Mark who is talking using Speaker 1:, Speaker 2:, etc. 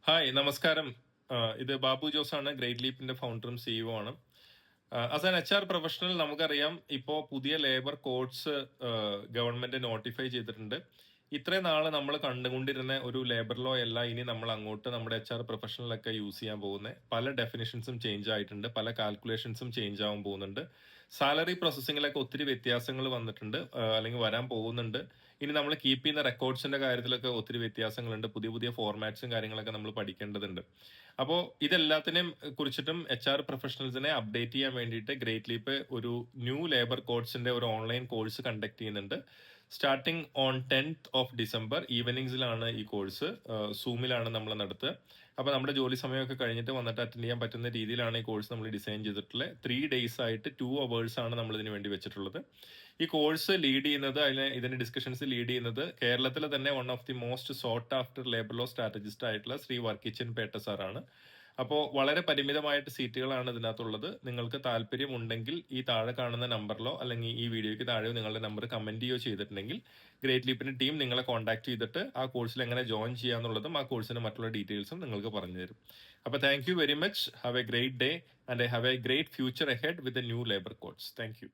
Speaker 1: Hi നമസ്കാരം. ഇത് ബാബു ജോസ് ആണ്, ഗ്രേറ്റ് ലീപ്പിന്റെ ഫൗണ്ടറും സിഇഒ ആണ്. ആസ് ആൻ HR പ്രൊഫഷണൽ നമുക്കറിയാം, ഇപ്പോൾ പുതിയ ലേബർ കോഡ്സ് ഗവൺമെന്റ് നോട്ടിഫൈ ചെയ്തിട്ടുണ്ട്. ഇത്രയും നാള് നമ്മൾ കണ്ടുകൊണ്ടിരുന്ന ഒരു ലേബർ ലോ അല്ല ഇനി നമ്മൾ അങ്ങോട്ട് നമ്മുടെ HR പ്രൊഫഷണലൊക്കെ യൂസ് ചെയ്യാൻ പോകുന്നത്. പല ഡെഫിനിഷൻസും ചേഞ്ച് ആയിട്ടുണ്ട്, പല കാൽക്കുലേഷൻസും ചേഞ്ച് ആവാൻ പോകുന്നുണ്ട്. സാലറി പ്രോസസ്സിങ്ങിലൊക്കെ ഒത്തിരി വ്യത്യാസങ്ങൾ വന്നിട്ടുണ്ട്, അല്ലെങ്കിൽ വരാൻ പോകുന്നുണ്ട്. ഇനി നമ്മൾ കീപ്പ് ചെയ്യുന്ന റെക്കോർഡ്സിന്റെ കാര്യത്തിലൊക്കെ ഒത്തിരി വ്യത്യാസങ്ങളുണ്ട്. പുതിയ പുതിയ ഫോർമാറ്റ്സും കാര്യങ്ങളൊക്കെ നമ്മൾ പഠിക്കേണ്ടതുണ്ട്. അപ്പോൾ ഇതെല്ലാത്തിനെയും കുറിച്ചിട്ടും HR പ്രൊഫഷണൽസിനെ അപ്ഡേറ്റ് ചെയ്യാൻ വേണ്ടിയിട്ട് ഗ്രേറ്റ് ലീപ്പ് ഒരു ന്യൂ ലേബർ കോഡ്സിന്റെ ഒരു ഓൺലൈൻ കോഴ്സ് കണ്ടക്ട് ചെയ്യുന്നുണ്ട്. Starting on 10th of December ഈവനിങ്സിലാണ് ഈ കോഴ്സ്. സൂമിലാണ് നമ്മൾ നടത്തുക. അപ്പോൾ നമ്മുടെ ജോലി സമയമൊക്കെ കഴിഞ്ഞിട്ട് വന്നിട്ട് അറ്റൻഡ് ചെയ്യാൻ പറ്റുന്ന രീതിയിലാണ് ഈ കോഴ്സ് നമ്മൾ ഡിസൈൻ ചെയ്തിട്ടുള്ളത്. 3 days ആയിട്ട് 2 hours ആണ് നമ്മൾ ഇതിന് വേണ്ടി വെച്ചിട്ടുള്ളത്. ഈ കോഴ്സ് ലീഡ് ചെയ്യുന്നത്, ഇതിന്റെ ഡിസ്കഷൻസ് ലീഡ് ചെയ്യുന്നത് കേരളത്തിലെ തന്നെ one of the most sought after labour law strategist ആയിട്ടുള്ള ശ്രീ വർക്കിച്ചൻ പേട്ട സാറാണ്. അപ്പോൾ വളരെ പരിമിതമായിട്ട് സീറ്റുകളാണ് ഇതിനകത്തുള്ളത്. നിങ്ങൾക്ക് താല്പര്യം ഉണ്ടെങ്കിൽ ഈ താഴെ കാണുന്ന നമ്പറിലോ അല്ലെങ്കിൽ ഈ വീഡിയോയ്ക്ക് താഴെയോ നിങ്ങളുടെ നമ്പർ കമന്റ് ചെയ്യുകയോ ചെയ്തിട്ടുണ്ടെങ്കിൽ ഗ്രേറ്റ് ലീപ്പിന്റെ ടീം നിങ്ങളെ കോൺടാക്ട് ചെയ്തിട്ട് ആ കോഴ്സിൽ എങ്ങനെ ജോയിൻ ചെയ്യാന്നുള്ളതും ആ കോഴ്സിന്റെ മറ്റുള്ള ഡീറ്റെയിൽസും നിങ്ങൾക്ക് പറഞ്ഞു തരും. അപ്പോൾ thank you very much. Have a great day and have a great future ahead with the new labour codes. Thank U.